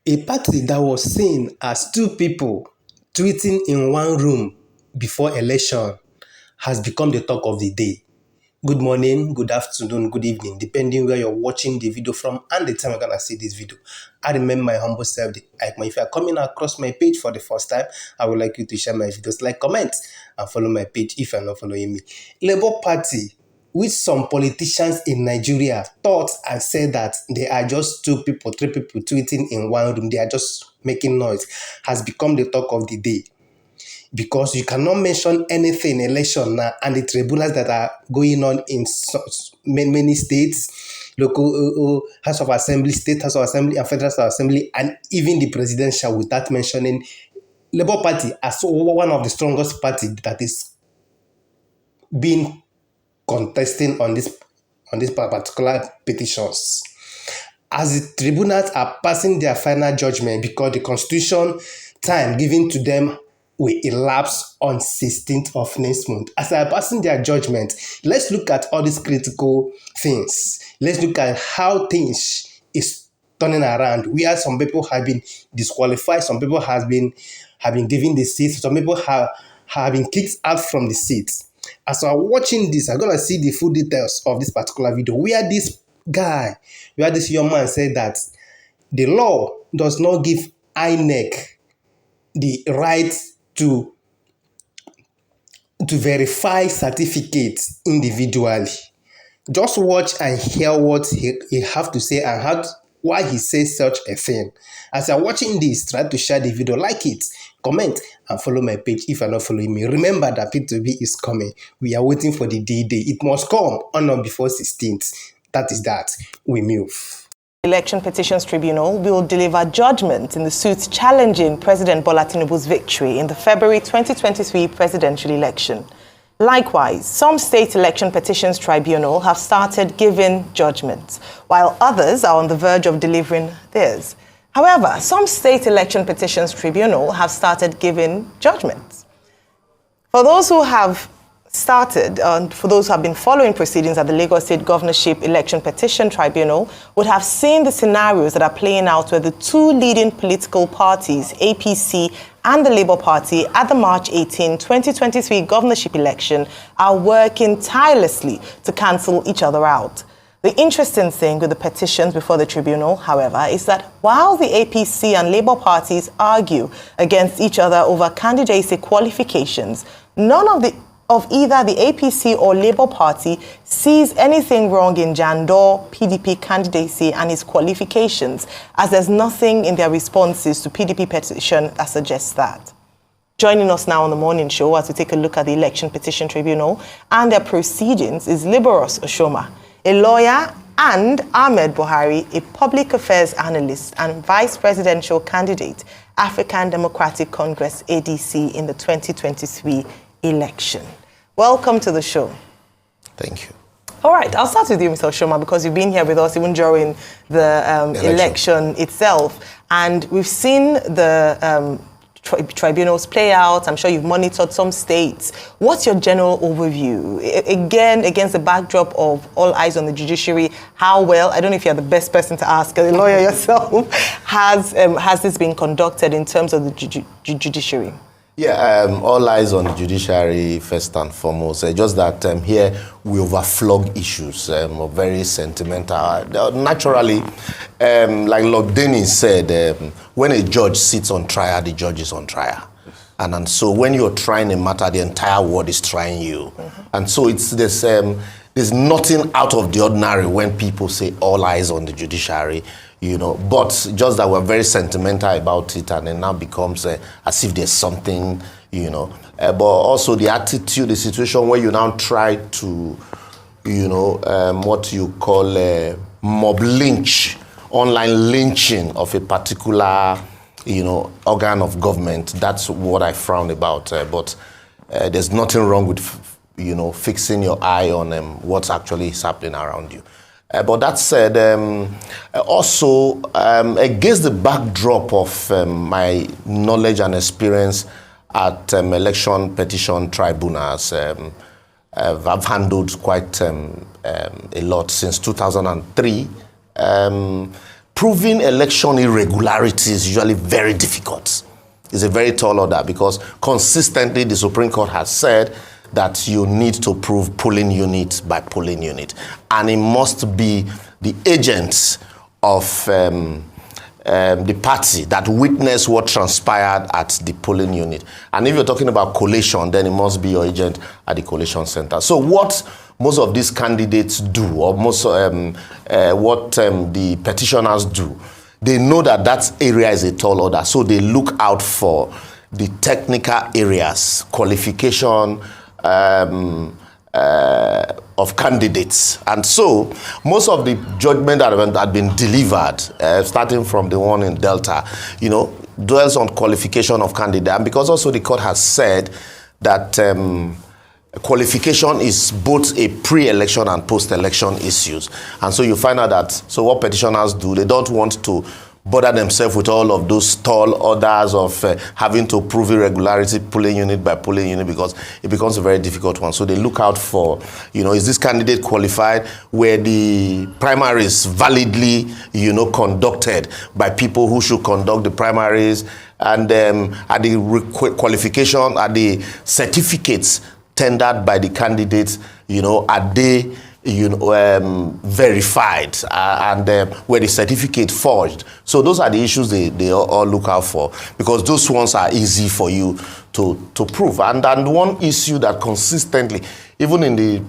A party that was seen as two people tweeting in one room before election has become the talk of the day. Good morning, good afternoon, good evening, depending where you're watching the video from and the time you're gonna see this video. I remember my humble self, if you're coming across my page for the first time, I would like you to share my videos, like, comment, and follow my page if you're not following me. Labour Party, which some politicians in Nigeria thought and said that they are just two people, three people tweeting in one room, they are just making noise, has become the talk of the day. Because you cannot mention anything in election now, and the tribunals that are going on in many states, local House of Assembly, State House of Assembly, and Federal House of Assembly, and even the presidential, without mentioning Labour Party as one of the strongest parties that is being contesting on this particular petitions. As the tribunals are passing their final judgment, because the constitution time given to them will elapse on 16th of next month. As they are passing their judgment, let's look at all these critical things. Let's look at how things is turning around. Where some people have been disqualified, some people have been given the seats, some people have been kicked out from the seats. As I'm watching this, I'm gonna see the full details of this particular video where this young man said that the law does not give INEC the right to verify certificates individually. Just watch and hear what he have to say and why he says such a thing. As you're watching this, try to share the video, like it, comment, and follow my page if you're not following me. Remember that P2B is coming. We are waiting for the D-Day. It must come on or before 16th. That is that. We move. Election Petitions Tribunal will deliver judgment in the suit challenging President Bola Tinubu's victory in the February 2023 presidential election. Likewise, some state election petitions tribunal have started giving judgments, while others are on the verge of delivering theirs. However, some state election petitions tribunal have started giving judgments. For those who have started, and for those who have been following proceedings at the Lagos State Governorship Election Petition Tribunal, would have seen the scenarios that are playing out where the two leading political parties, APC and the Labour Party, at the March 18, 2023 governorship election, are working tirelessly to cancel each other out. The interesting thing with the petitions before the tribunal, however, is that while the APC and Labour parties argue against each other over candidacy qualifications, none of either the APC or Labour Party sees anything wrong in Jandor PDP candidacy and his qualifications, as there's nothing in their responses to PDP petition that suggests that. Joining us now on the morning show as we take a look at the Election Petition Tribunal and their proceedings is Liberous Oshoma, a lawyer, and Ahmed Buhari, a public affairs analyst and vice presidential candidate, African Democratic Congress ADC in the 2023 election. Welcome to the show. Thank you. All right, I'll start with you, Mr. Oshoma, because you've been here with us even during the election itself. And we've seen the tribunals play out. I'm sure you've monitored some states. What's your general overview? Again, against the backdrop of all eyes on the judiciary, how well, I don't know if you're the best person to ask, as a lawyer yourself, has this been conducted in terms of the judiciary? Yeah, all eyes on the judiciary first and foremost. Just that here we overflog issues, very sentimental. Naturally, like Lord Dennis said, when a judge sits on trial, the judge is on trial. And so when you're trying a matter, the entire world is trying you. And so it's this, there's nothing out of the ordinary when people say all eyes on the judiciary. You know, but just that we're very sentimental about it, and it now becomes as if there's something, you know. But also the attitude, the situation where you now try to, you know, what you call mob lynch, online lynching of a particular, you know, organ of government. That's what I frown about. But there's nothing wrong with, you know, fixing your eye on what's actually happening around you. But that said, also against the backdrop of my knowledge and experience at election petition tribunals, I've handled quite a lot since 2003. proving election irregularities is usually very difficult. It's a very tall order because consistently the Supreme Court has said that you need to prove polling unit by polling unit. And it must be the agents of the party that witnessed what transpired at the polling unit. And if you're talking about collation, then it must be your agent at the collation center. So what most of these candidates do, or most what the petitioners do, they know that that area is a tall order. So they look out for the technical areas, qualification, of candidates. And so most of the judgment that had been delivered, starting from the one in Delta, dwells on qualification of candidate. And because also the court has said that qualification is both a pre-election and post-election issues. And so you find out that, so what petitioners do, they don't want to bother themselves with all of those tall orders of having to prove irregularity polling unit by polling unit, because it becomes a very difficult one. So they look out for, is this candidate qualified, where the primaries validly, conducted by people who should conduct the primaries, and at the qualification, at the certificates tendered by the candidates, are they verified, and where the certificate forged. So those are the issues they all look out for, because those ones are easy for you to prove. And one issue that consistently, even in the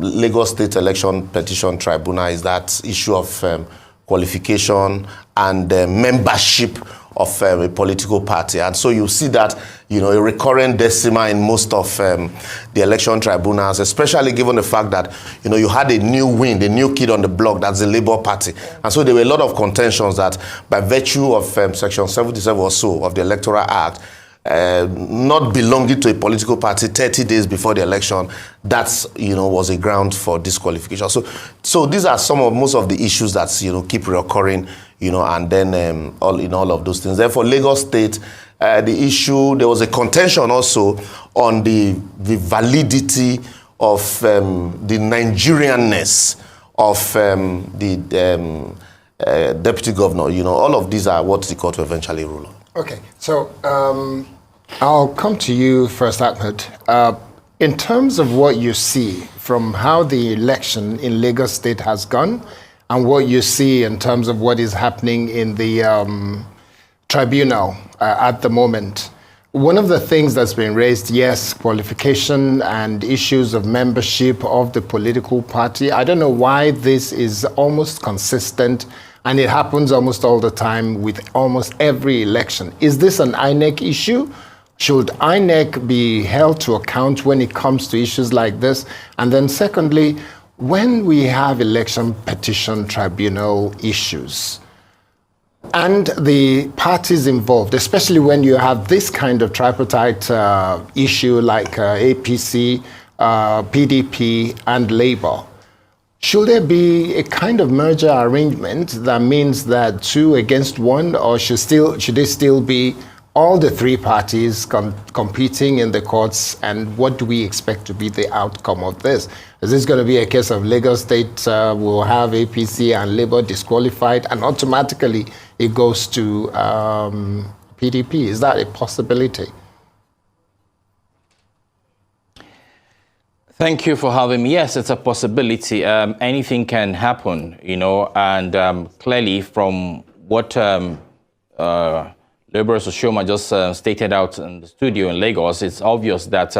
Lagos State Election Petition Tribunal, is that issue of qualification and membership of a political party. And so you see that, a recurrent decimal in most of the election tribunals, especially given the fact that, you had a new wind, a new kid on the block, that's the Labour Party. And so there were a lot of contentions that by virtue of Section 77 or so of the Electoral Act, not belonging to a political party 30 days before the election, that's, was a ground for disqualification. So these are most of the issues that, keep recurring, and then all of those things. Therefore, Lagos State, the issue, there was a contention also on the validity of the Nigerianness of the deputy governor. All of these are what the court will eventually rule on. Okay, so I'll come to you first, Ahmed. In terms of what you see from how the election in Lagos State has gone, and what you see in terms of what is happening in the tribunal at the moment, one of the things that's been raised, yes, qualification and issues of membership of the political party. I don't know why this is almost consistent, and it happens almost all the time with almost every election. Is this an INEC issue? Should INEC be held to account when it comes to issues like this? And then secondly, when we have election petition tribunal issues and the parties involved, especially when you have this kind of tripartite issue like APC, PDP, and Labour, should there be a kind of merger arrangement that means that 2 against 1, or should they still be all the 3 parties competing in the courts? And what do we expect to be the outcome of this? Is this going to be a case of Lagos State will have APC and Labour disqualified, and automatically it goes to PDP? Is that a possibility? Thank you for having me. Yes, it's a possibility. Anything can happen, and clearly from what Liberal Oshoma just stated out in the studio in Lagos, it's obvious that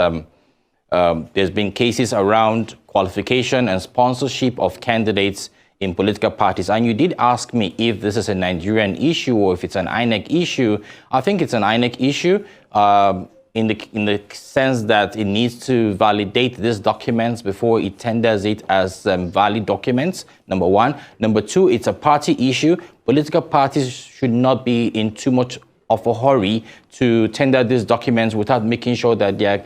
there's been cases around qualification and sponsorship of candidates in political parties. And you did ask me if this is a Nigerian issue or if it's an INEC issue. I think it's an INEC issue in the sense that it needs to validate these documents before it tenders it as valid documents, number one. Number two, it's a party issue. Political parties should not be in too much of a hurry to tender these documents without making sure that their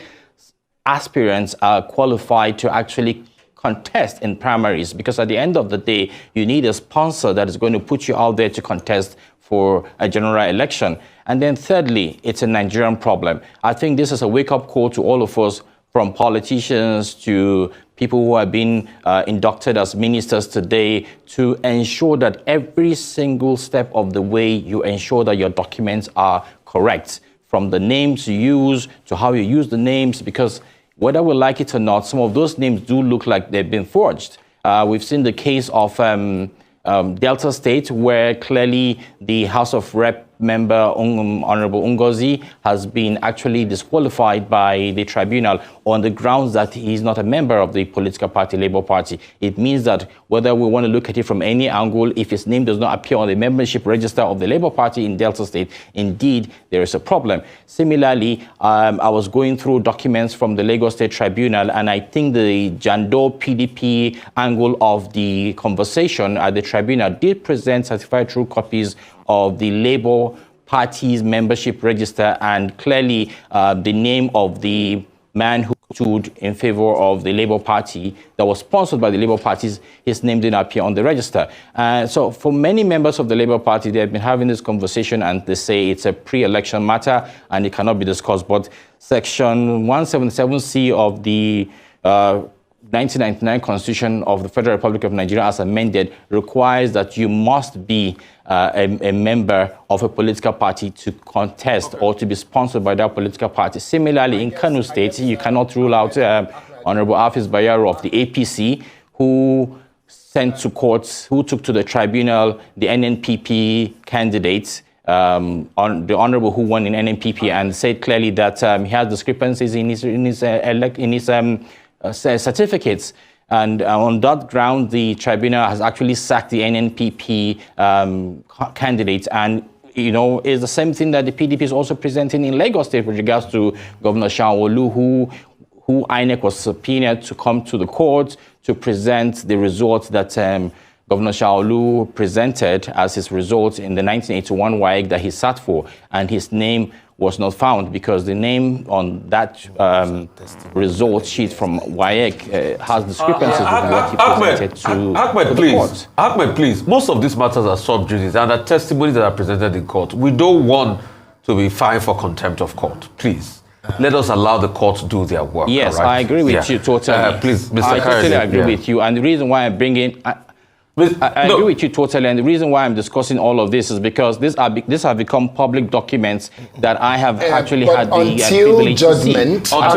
aspirants are qualified to actually contest in primaries, because at the end of the day, you need a sponsor that is going to put you out there to contest for a general election. And then thirdly, it's a Nigerian problem. I think this is a wake-up call to all of us from politicians to people who have been inducted as ministers today, to ensure that every single step of the way you ensure that your documents are correct, from the names you use to how you use the names, because whether we like it or not, some of those names do look like they've been forged. We've seen the case of Delta State, where clearly the House of Rep member, Honorable Ngozi, has been actually disqualified by the tribunal on the grounds that he's not a member of the political party, Labour Party. It means that whether we want to look at it from any angle, if his name does not appear on the membership register of the Labour Party in Delta State, indeed, there is a problem. Similarly, I was going through documents from the Lagos State Tribunal, and I think the Jando PDP angle of the conversation at the tribunal did present certified true copies of the Labour Party's membership register, and clearly the name of the man who stood in favor of the Labour Party that was sponsored by the Labour Party, his name didn't appear on the register. So for many members of the Labour Party, they have been having this conversation and they say it's a pre-election matter and it cannot be discussed. But Section 177C of the 1999 Constitution of the Federal Republic of Nigeria, as amended, requires that you must be a member of a political party to contest or to be sponsored by that political party. Similarly, in Kano State, you cannot rule out Honorable Hafiz Bayero of the APC, who sent to courts, who took to the tribunal the NNPP candidates, on the honorable who won in NNPP, and said clearly that he has discrepancies in his certificates. And on that ground, the tribunal has actually sacked the NNPP candidate. And, you know, it's the same thing that the PDP is also presenting in Lagos State with regards to Governor Sanwo-Olu, who INEC was subpoenaed to come to the court to present the results that Governor Sanwo-Olu presented as his results in the 1981 WAEC that he sat for. And his name was not found because the name on that result sheet from WAEC has discrepancies with what he presented to the court. Ahmed, please, most of these matters are sub judice and are testimonies that are presented in court. We don't want to be fined for contempt of court. Please, let us allow the court to do their work. Yes, right? I agree with you totally. Please, Mr. I totally agree with you. And the reason why I'm bringing... I agree with you totally, and the reason why I'm discussing all of this is because these have become public documents that I have actually had the privilege to see. Until judgment, I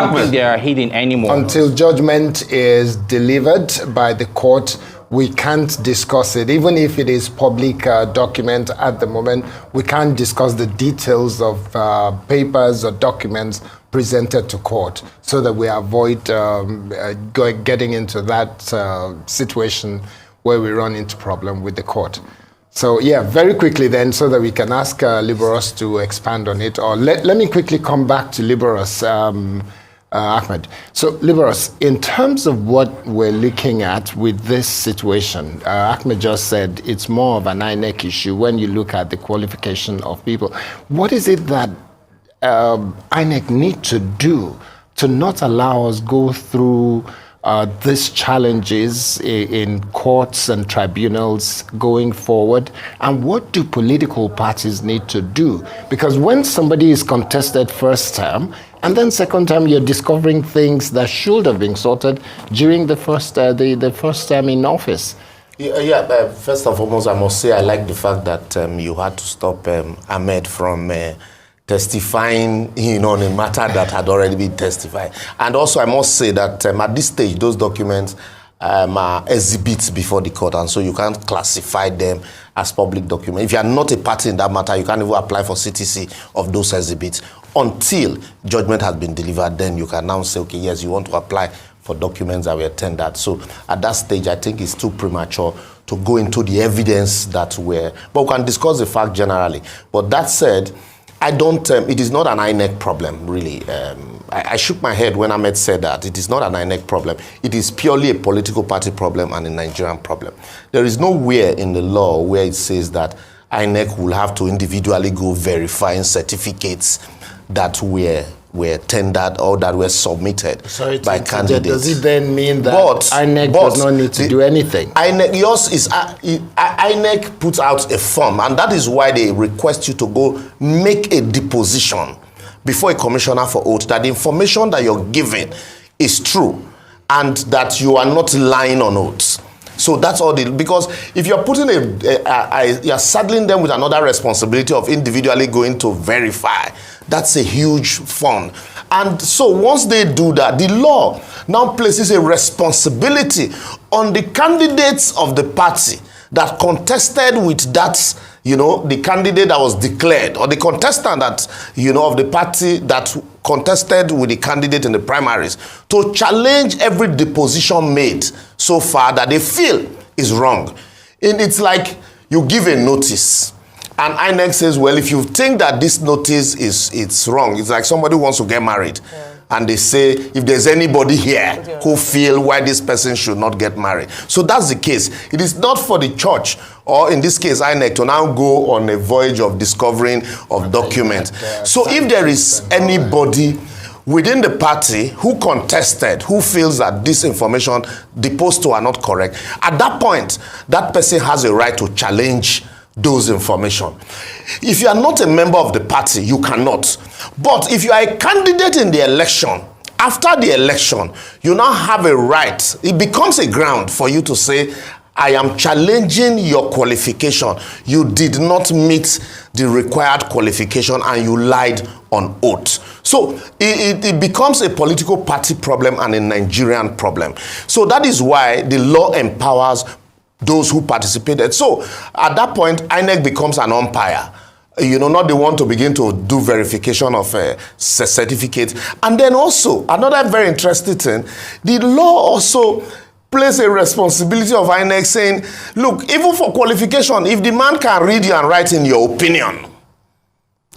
don't think they are hidden anymore. Until judgment is delivered by the court, we can't discuss it. Even if it is public document at the moment, we can't discuss the details of papers or documents presented to court, so that we avoid getting into that situation where we run into problem with the court. So yeah, very quickly then, so that we can ask Liberos to expand on it, or let me quickly come back to Liberos, Ahmed. So Liberos, in terms of what we're looking at with this situation, Ahmed just said it's more of an INEC issue when you look at the qualification of people. What is it that INEC need to do to not allow us go through these challenges in courts and tribunals going forward? And what do political parties need to do? Because when somebody is contested first term, and then second term, you're discovering things that should have been sorted during the first term in office. First and foremost, I must say I like the fact that you had to stop Ahmed from testifying, on a matter that had already been testified. And also, I must say that at this stage, those documents are exhibits before the court, and so you can't classify them as public documents. If you are not a party in that matter, you can't even apply for CTC of those exhibits until judgment has been delivered. Then you can now say, okay, yes, you want to apply for documents that were tendered. So at that stage, I think it's too premature to go into the evidence that were, but we can discuss the fact generally. But that said, I don't, it is not an INEC problem, really. I shook my head when Ahmed said that. It is not an INEC problem. It is purely a political party problem and a Nigerian problem. There is nowhere in the law where it says that INEC will have to individually go verifying certificates that were tendered or that were submitted by candidates. Does it then mean that INEC does not need to do anything? INEC puts out a form, and that is why they request you to go make a deposition before a commissioner for oath that the information that you're giving is true and that you are not lying on oath. So that's all because if you're putting you're saddling them with another responsibility of individually going to verify, that's a huge fund. And so once they do that, the law now places a responsibility on the candidates of the party that contested with that, the candidate that was declared, or the contestant that, of the party that contested with the candidate in the primaries, to challenge every deposition made so far that they feel is wrong. And it's like you give a notice, and INEC says, well, if you think that this notice it's wrong, it's like somebody wants to get married. Yeah. And they say, if there's anybody here who feel why this person should not get married. So that's the case. It is not for the church, or in this case, INEC, to now go on a voyage of discovering of documents. So if there is anybody within the party who contested, who feels that this information deposed to are not correct, at that point, that person has a right to challenge those information. If you are not a member of the party, you cannot. But if you are a candidate in the election, after the election, you now have a right. It becomes a ground for you to say, I am challenging your qualification. You did not meet the required qualification and you lied on oath. So it becomes a political party problem and a Nigerian problem. So that is why the law empowers those who participated. So at that point, INEC becomes an umpire. Not the one to begin to do verification of certificates. And then also, another very interesting thing, the law also place a responsibility of INEC saying, look, even for qualification, if the man can read and write in your opinion,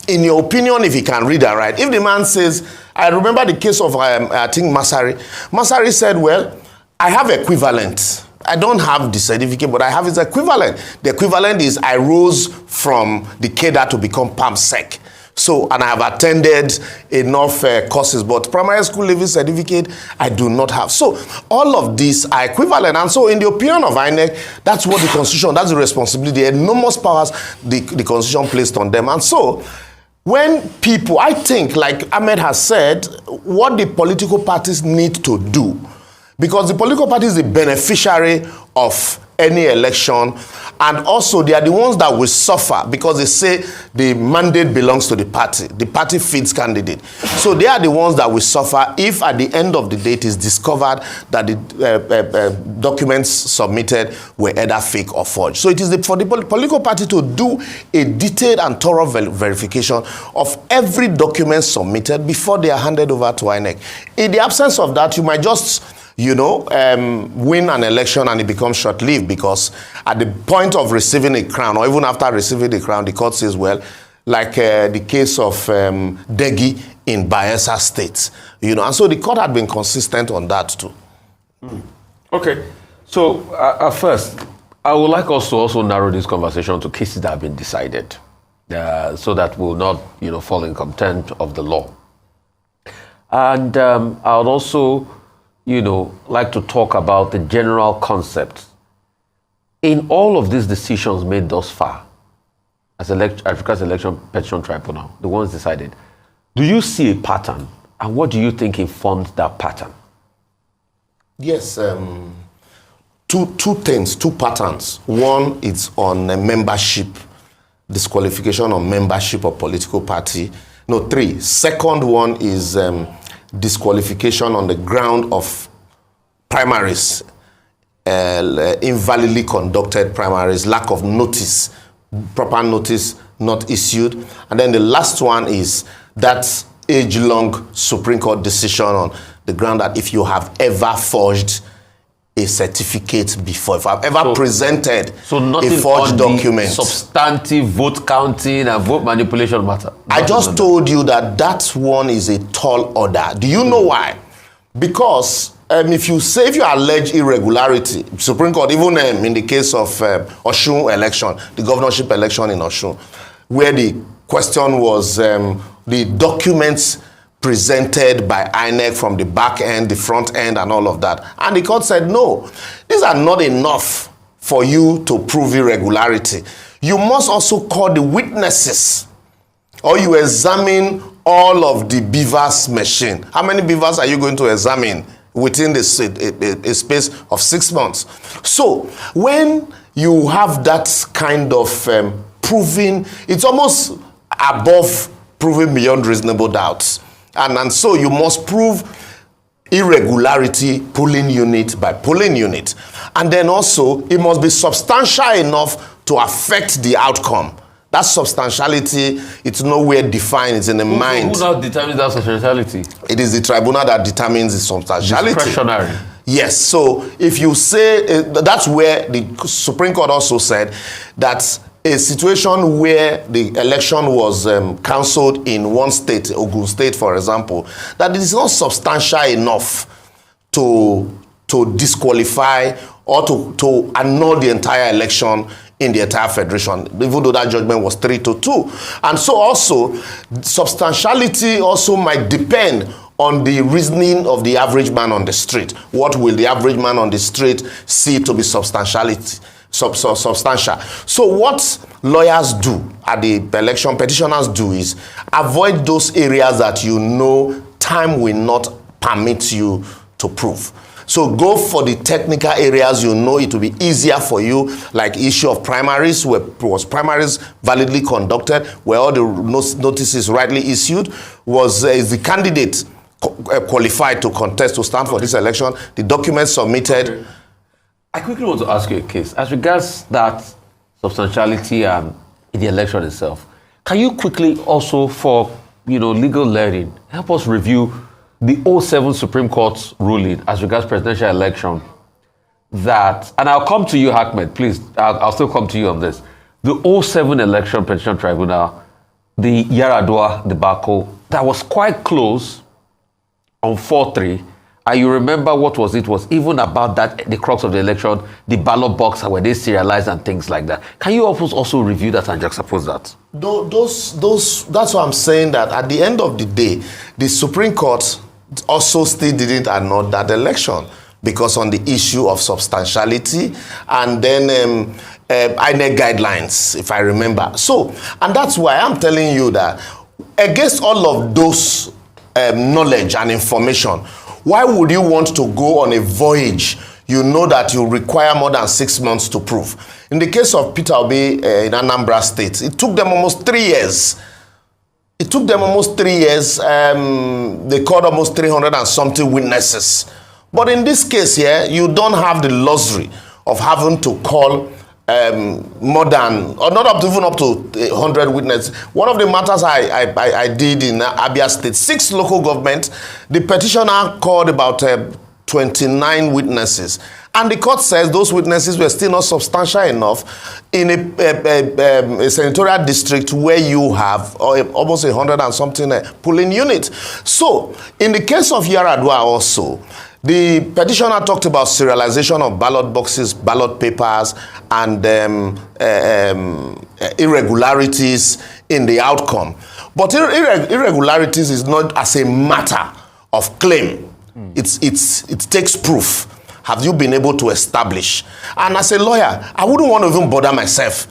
if he can read and write, if the man says, I remember the case of, I think, Masari. Masari said, well, I have equivalent. I don't have the certificate, but I have its equivalent. The equivalent is I rose from the cadre to become PAMSEC. So, and I have attended enough courses, but primary school leaving certificate, I do not have. So, all of these are equivalent. And so, in the opinion of INEC, that's what the Constitution, that's the responsibility, the enormous powers the Constitution placed on them. And so, when people, I think, like Ahmed has said, what the political parties need to do, because the political party is the beneficiary of any election, and also they are the ones that will suffer because they say the mandate belongs to the party feeds candidate. So they are the ones that will suffer if at the end of the day it is discovered that the documents submitted were either fake or forged. So it is for the political party to do a detailed and thorough verification of every document submitted before they are handed over to INEC. In the absence of that, you might just win an election and it becomes short-lived, because at the point of receiving a crown, or even after receiving the crown, the court says, well, like the case of Degi in Bayelsa State, and so the court had been consistent on that too. Okay, so first, I would like us to also narrow this conversation to cases that have been decided, so that we'll not, fall in contempt of the law. And I would also like to talk about the general concept. In all of these decisions made thus far, as Africa's Election Petition Tribunal, the ones decided, do you see a pattern? And what do you think informed that pattern? Yes, two things, two patterns. One is on membership, disqualification on membership of political party. No, three. Second one is disqualification on the ground of primaries, invalidly conducted primaries, lack of notice, proper notice not issued. And then the last one is that age-long Supreme Court decision on the ground that if you have ever forged a certificate before, if I've ever presented a forged document. Substantive vote counting and vote manipulation matter. I just told you that one is a tall order. Do you know why? Because if you allege irregularity, Supreme Court, even in the case of Oshoma election, the governorship election in Oshoma, where the question was the documents presented by INEC from the back end, the front end, and all of that. And the court said, no, these are not enough for you to prove irregularity. You must also call the witnesses, or you examine all of the beavers machine. How many beavers are you going to examine within a space of 6 months? So when you have that kind of proving, it's almost above proving beyond reasonable doubts. And so you must prove irregularity polling unit by polling unit. And then also it must be substantial enough to affect the outcome. That substantiality, it's nowhere defined, it's in the mind. Who now determines that substantiality? It is the tribunal that determines the substantiality. Discretionary. Yes, so if you say, that's where the Supreme Court also said that a situation where the election was cancelled in one state, Ogun State, for example, that it is not substantial enough to disqualify or to annul the entire election in the entire federation, even though that judgment was 3-2. And so also, substantiality also might depend on the reasoning of the average man on the street. What will the average man on the street see to be substantial? So what lawyers do at the election, petitioners do, is avoid those areas that you know time will not permit you to prove. So go for the technical areas you know it will be easier for you, like issue of primaries, where was primaries validly conducted, where all the notices rightly issued, is the candidate qualified to contest, to stand for this election, the documents submitted. Okay. I quickly want to ask you a case. As regards that substantiality and in the election itself, can you quickly also, for legal learning, help us review the 2007 Supreme Court's ruling as regards presidential election that, and I'll come to you, Ahmed, please, I'll still come to you on this. The 2007 election petition tribunal, the Yaradua debacle, that was quite close on 4-3. And you remember what was even about that, the crux of the election, the ballot box, where they serialized and things like that. Can you also review that and juxtapose that? That's why I'm saying that at the end of the day, the Supreme Court also still didn't annul that election because on the issue of substantiality and then INEC guidelines, if I remember. So, and that's why I'm telling you that against all of those knowledge and information, why would you want to go on a voyage you know that you require more than 6 months to prove? In the case of Peter Obi in Anambra State, it took them almost 3 years. It took them almost 3 years. They called almost 300 and something witnesses. But in this case here, you don't have the luxury of having to call more than, or not even up to 100 witnesses. One of the matters I did in Abia State, 6 local governments, the petitioner called about 29 witnesses. And the court says those witnesses were still not substantial enough in a senatorial district where you have almost 100 and something polling unit. So, in the case of Yaradua also, the petitioner talked about serialization of ballot boxes, ballot papers, and irregularities in the outcome. But irregularities is not as a matter of claim. It takes proof. Have you been able to establish? And as a lawyer, I wouldn't want to even bother myself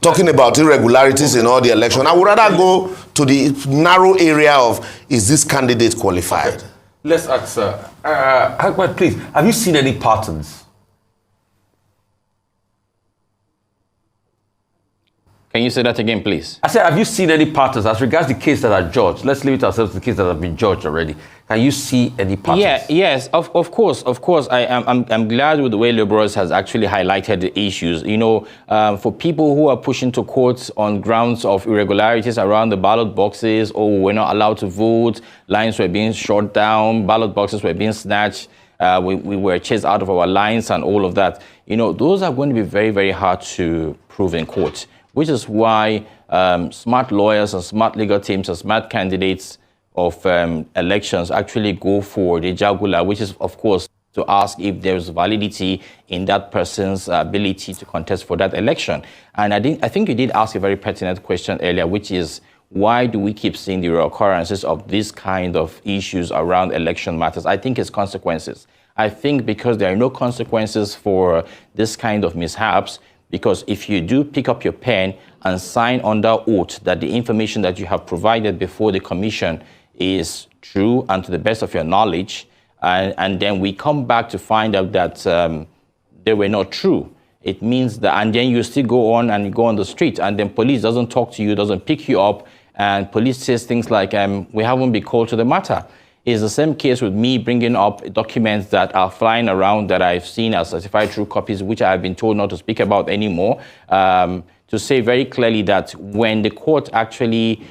talking about irregularities in all the election. I would rather go to the narrow area of, is this candidate qualified? Okay. Let's ask, Ahmed, please, have you seen any patterns? Can you say that again, please? I said, have you seen any patterns as regards the case that are judged? Let's limit ourselves to the case that have been judged already. Can you see any patterns? Yes, of course. I'm glad with the way Liberals has actually highlighted the issues. For people who are pushing to courts on grounds of irregularities around the ballot boxes, or we're not allowed to vote, lines were being shot down, ballot boxes were being snatched, we were chased out of our lines and all of that. Those are going to be very, very hard to prove in court, which is why smart lawyers and smart legal teams and smart candidates of elections actually go for the jugular, which is, of course, to ask if there's validity in that person's ability to contest for that election. And I think you did ask a very pertinent question earlier, which is, why do we keep seeing the reoccurrences of these kind of issues around election matters? I think it's consequences. I think because there are no consequences for this kind of mishaps, Because if you do pick up your pen and sign under oath that the information that you have provided before the commission is true and to the best of your knowledge, and then we come back to find out that they were not true, it means that, and then you still go on and you go on the street, and then police doesn't talk to you, doesn't pick you up, and police says things like, we haven't been called to the matter. It's the same case with me bringing up documents that are flying around that I've seen as certified true copies, which I've been told not to speak about anymore, to say very clearly that when the court actually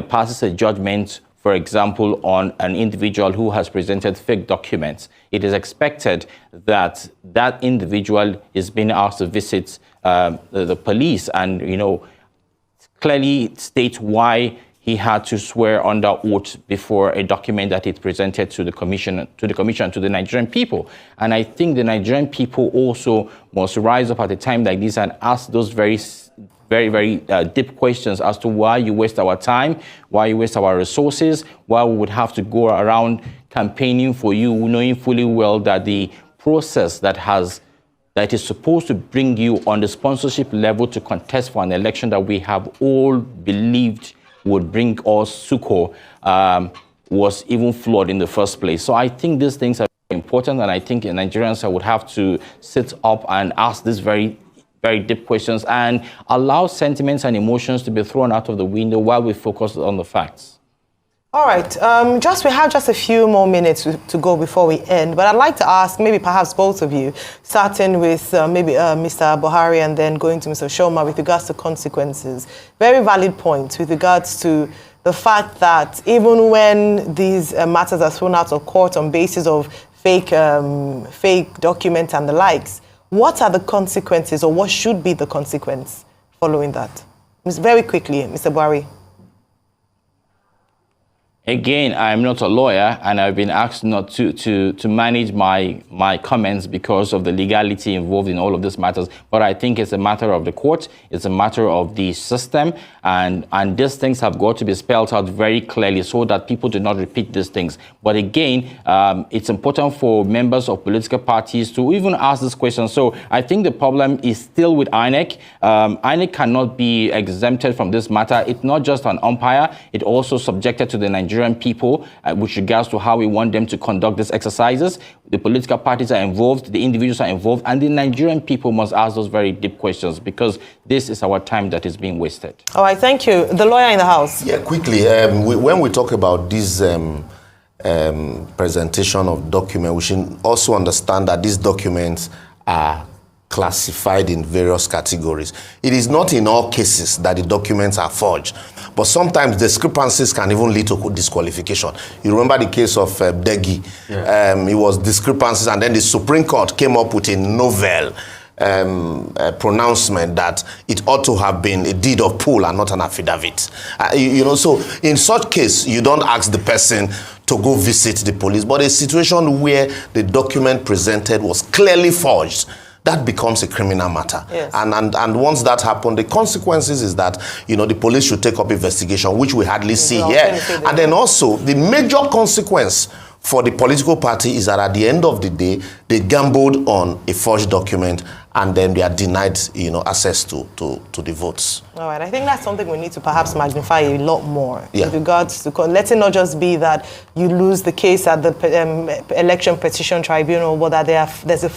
passes a judgment, for example, on an individual who has presented fake documents, it is expected that that individual is being asked to visit the police and, clearly state why he had to swear under oath before a document that it presented to the commission, to the Nigerian people. And I think the Nigerian people also must rise up at a time like this and ask those very deep questions as to why you waste our time, why you waste our resources, why we would have to go around campaigning for you, knowing fully well that the process that is supposed to bring you on the sponsorship level to contest for an election that we have all believed would bring us succor, was even flawed in the first place. So I think these things are important, and I think Nigerians would have to sit up and ask these very deep questions and allow sentiments and emotions to be thrown out of the window while we focus on the facts. All right, we have just a few more minutes to go before we end, but I'd like to ask maybe perhaps both of you, starting with Mr. Buhari and then going to Mr. Oshoma with regards to consequences. Very valid point with regards to the fact that even when these matters are thrown out of court on basis of fake documents and the likes, what are the consequences, or what should be the consequence following that? Very quickly, Mr. Buhari. Again, I'm not a lawyer, and I've been asked not to manage my comments because of the legality involved in all of these matters. But I think it's a matter of the court, it's a matter of the system, and these things have got to be spelled out very clearly so that people do not repeat these things. But again, it's important for members of political parties to even ask this question. So I think the problem is still with INEC. INEC cannot be exempted from this matter. It's not just an umpire, it also subjected to the Nigerian people with regards to how we want them to conduct these exercises. The political parties are involved, the individuals are involved, and the Nigerian people must ask those very deep questions, because this is our time that is being wasted. All right, thank you. The lawyer in the house. Yeah, quickly, when we talk about this presentation of documents, we should also understand that these documents are classified in various categories. It is not in all cases that the documents are forged, but sometimes discrepancies can even lead to disqualification. You remember the case of Degi. Yeah. It was discrepancies, and then the Supreme Court came up with a novel pronouncement that it ought to have been a deed of poll and not an affidavit. So in such case, you don't ask the person to go visit the police, but a situation where the document presented was clearly forged, that becomes a criminal matter. Yes. And once that happened, the consequences is that, the police should take up investigation, which we hardly see here. And then also, the major consequence for the political party is that at the end of the day, they gambled on a forged document, and then they are denied, access to the votes. All right, I think that's something we need to perhaps magnify a lot more with regards to, let it not just be that you lose the case at the election petition tribunal, but that there's a